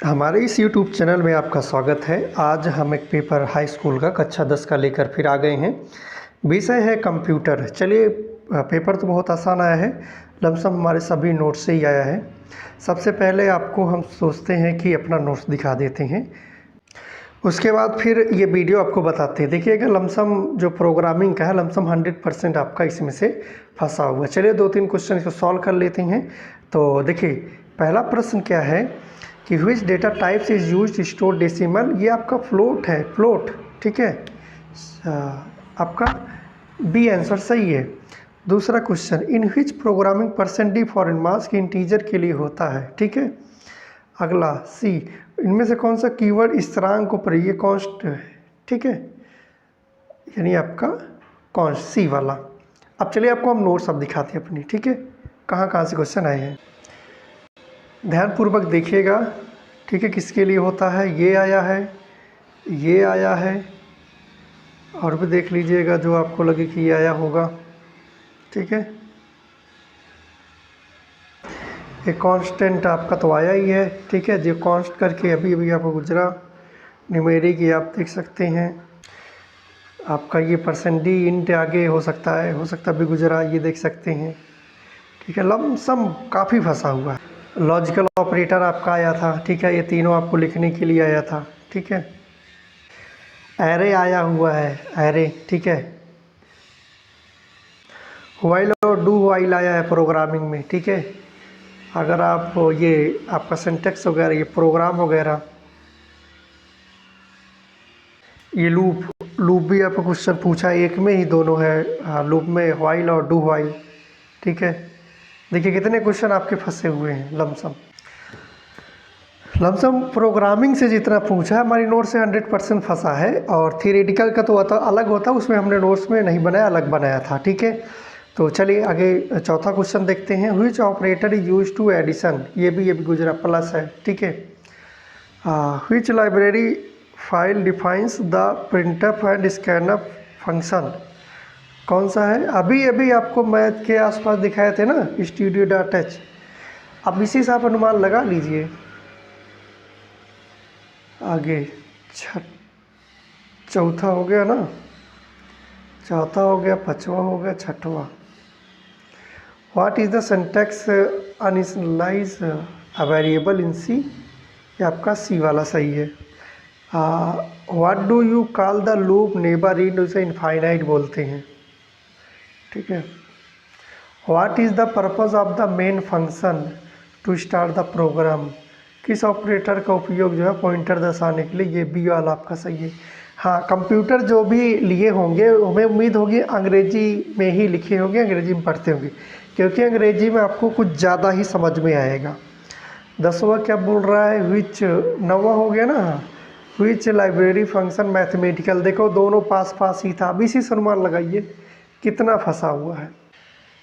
हमारे इस YouTube channel में आपका स्वागत है। आज हम एक पेपर हाई स्कूल का कक्षा 10 का लेकर फिर आ गए हैं। विषय है कंप्यूटर। चलिए, पेपर तो बहुत आसान आया है, लमसम हमारे सभी नोट्स से ही आया है। सबसे पहले आपको हम सोचते हैं कि अपना नोट्स दिखा देते हैं, उसके बाद फिर ये वीडियो आपको बताते हैं। देखिएगा, लमसम जो प्रोग्रामिंग का है लमसम 100% आपका इसमें से फंसा हुआ है। चलिए 2-3 क्वेश्चन इसको सॉल्व कर लेते हैं। तो देखिए, पहला प्रश्न क्या है कि which data types is used to store decimal. ये आपका फ्लोट है, फ्लोट, ठीक है। आपका बी आंसर सही है। दूसरा क्वेश्चन, इन विच प्रोग्रामिंग % फॉरेन मास्क इंटीजर के लिए होता है, ठीक है। अगला सी, इनमें से कौन सा कीवर्ड स्थिरांक को पर, ये कॉन्स्ट है, ठीक है, यानी आपका कॉन्स्ट, सी वाला। अब चलिए आपको हम नोट्स अब दिखाते हैं अपनी, ठीक है, कहाँ कहाँ से क्वेश्चन आए हैं। ध्यानपूर्वक देखिएगा, ठीक है, किसके लिए होता है। ये आया है, ये आया है, और भी देख लीजिएगा जो आपको लगे कि ये आया होगा, ठीक है। ये कांस्टेंट आपका तो आया ही है, ठीक है, जो कांस्ट करके अभी अभी आपको गुजरा। न्यूमेरिक ये आप देख सकते हैं। आपका ये % इंट आगे हो सकता भी गुजरा, ये देख सकते हैं, ठीक है। लमसम काफ़ी फंसा हुआ है। लॉजिकल ऑपरेटर आपका आया था, ठीक है, ये तीनों आपको लिखने के लिए आया था, ठीक है। एरे आया हुआ है, एरे, ठीक है। व्हाइल और डू व्हाइल आया है प्रोग्रामिंग में, ठीक है। अगर आप ये आपका सिंटेक्स वगैरह, ये प्रोग्राम वगैरह, ये लूप भी आपको क्वेश्चन पूछा, एक में ही दोनों है। हाँ, लूप में व्हाइल और डू व्हाइल, ठीक है। देखिए कितने क्वेश्चन आपके फंसे हुए हैं। लमसम प्रोग्रामिंग से जितना पूछा है हमारी नोट से 100% फंसा है। और थियरेटिकल का तो अलग होता, उसमें हमने नोट्स में नहीं बनाया, अलग बनाया था, ठीक है। तो चलिए आगे चौथा क्वेश्चन देखते हैं। Which operator is use to addition, ये भी गुजरा, प्लस है, ठीक है। Which library file defines the printf and scanf function, कौन सा है। अभी अभी आपको मैथ के आसपास दिखाए थे ना, स्टूडियो डॉट एच। अब इसी से आप अनुमान लगा लीजिए। आगे चौथा हो गया ना, चौथा हो गया, पाँचवा हो गया, छठवा। What is the syntax initialize a variable in C, ये आपका सी वाला सही है। What do you call the loop never in, उसे इनफाइनाइट बोलते हैं, ठीक है। What is the purpose of the main function to start the program, किस ऑपरेटर का उपयोग जो है पॉइंटर दर्शाने के लिए, ये बी वाला आपका सही है। हाँ, कंप्यूटर जो भी लिए होंगे हमें उम्मीद होगी अंग्रेजी में ही लिखे होंगे, अंग्रेजी में पढ़ते होंगे, क्योंकि अंग्रेजी में आपको कुछ ज़्यादा ही समझ में आएगा। 10वां क्या बोल रहा है, विच, 9वां हो गया ना, विच लाइब्रेरी फंक्शन मैथमेटिकल। देखो दोनों पास पास ही था। अब इसी से अनुमान लगाइए कितना फंसा हुआ है,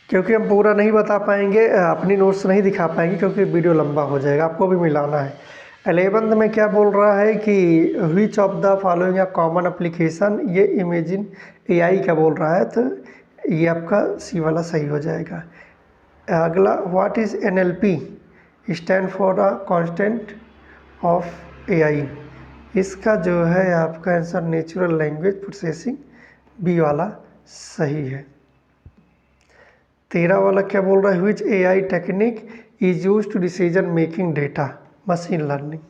क्योंकि हम पूरा नहीं बता पाएंगे, अपनी नोट्स नहीं दिखा पाएंगे, क्योंकि वीडियो लंबा हो जाएगा, आपको भी मिलाना है। 11th में क्या बोल रहा है कि विच ऑफ द फॉलोइंग या कॉमन एप्लीकेशन, ये इमेजिन एआई का बोल रहा है, तो ये आपका सी वाला सही हो जाएगा। अगला, what is NLP, stand for a constant of AI, इसका जो है आपका answer natural language processing, B वाला सही है। 13 वाला क्या बोल रहा है, which AI technique is use to decision making data, machine learning.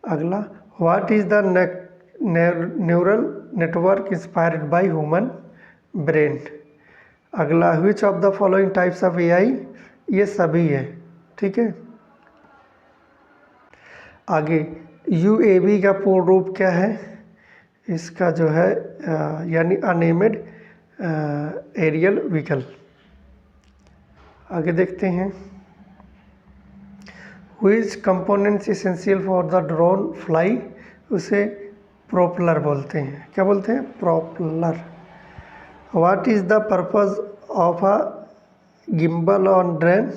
अगला, what is the neural network inspired by human brain. अगला, which of the following types of AI, ये सभी है, ठीक है। आगे, यूएवी का पूर्ण रूप क्या है, इसका जो है यानी अनेमेड एरियल व्हीकल। आगे देखते हैं, which components essential for the drone fly, उसे प्रोपलर बोलते हैं, क्या बोलते हैं, propeller. What is the purpose of a gimbal on drone,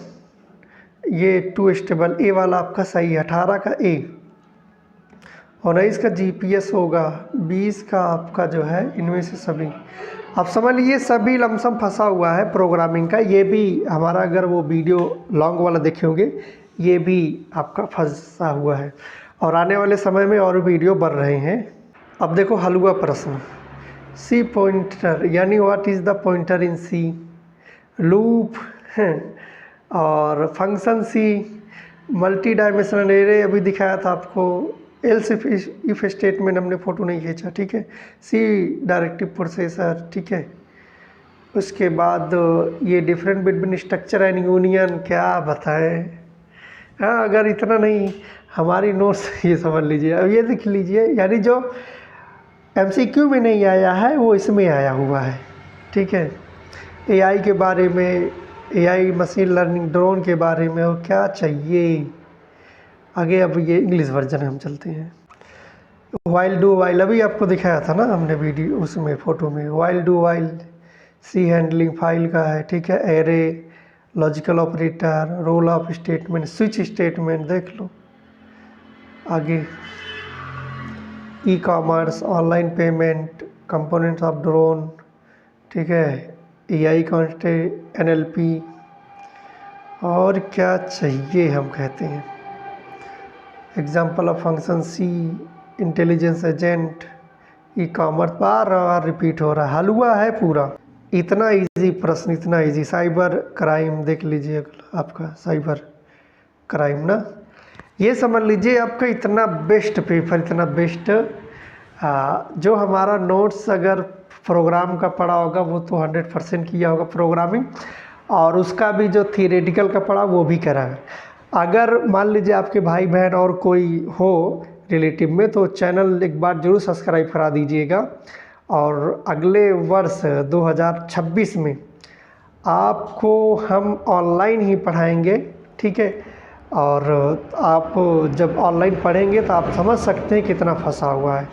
ये 2 स्टेबल, ए वाला आपका सही है, 18 का ए। 19 का जीपीएस होगा, 20 का आपका जो है इनमें से सभी। आप समझ लीजिए सभी लमसम फंसा हुआ है प्रोग्रामिंग का। ये भी हमारा, अगर वो वीडियो लॉन्ग वाला देखे होंगे, ये भी आपका फंसा हुआ है और आने वाले समय में और वीडियो बन रहे हैं। अब देखो हलवा प्रश्न, सी पॉइंटर यानी what is the pointer in C, loop और function C, multi dimensional array अभी दिखाया था आपको, एल्स इफ स्टेटमेंट हमने फ़ोटो नहीं खींचा, ठीक है, सी डायरेक्टिव प्रोसेसर, ठीक है। उसके बाद ये different between structure and union, क्या बताएं। हाँ, अगर इतना नहीं हमारी नोट्स ये समझ लीजिए, अब ये लिख लीजिए, यानी जो MCQ में नहीं आया है वो इसमें आया हुआ है, ठीक है। AI के बारे में, AI मशीन लर्निंग, ड्रोन के बारे में, और क्या चाहिए आगे। अब ये इंग्लिश वर्जन है, हम चलते हैं। वाइल डू वाइल अभी आपको दिखाया था ना हमने वीडियो, उसमें फ़ोटो में, while do while C handling file का है, ठीक है। Array, logical operator, role of statement, switch statement देख लो। आगे e commerce, online payment, components of drone, ठीक है। AI कॉन्स्टेंट, NLP, और क्या चाहिए हम कहते हैं। Example of function C, intelligence agent, e commerce, बार बार रिपीट हो रहा है, हलवा है पूरा। इतना इजी प्रश्न, इतना इजी। साइबर क्राइम देख लीजिए, आपका साइबर क्राइम ना, ये समझ लीजिए आपका इतना बेस्ट पेपर, इतना बेस्ट। जो हमारा नोट्स अगर प्रोग्राम का पढ़ा होगा वो तो 100% किया होगा प्रोग्रामिंग, और उसका भी जो थियरेटिकल का पढ़ा वो भी करा है। अगर मान लीजिए आपके भाई बहन और कोई हो रिलेटिव में, तो चैनल एक बार ज़रूर सब्सक्राइब करा दीजिएगा। और अगले वर्ष 2026 में आपको हम ऑनलाइन ही पढ़ाएंगे, ठीक है। और आप जब ऑनलाइन पढ़ेंगे तो आप समझ सकते हैं कितना फंसा हुआ है।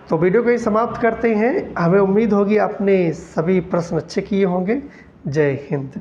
तो वीडियो को ही समाप्त करते हैं। हमें उम्मीद होगी आपने सभी प्रश्न अच्छे किए होंगे। जय हिंद।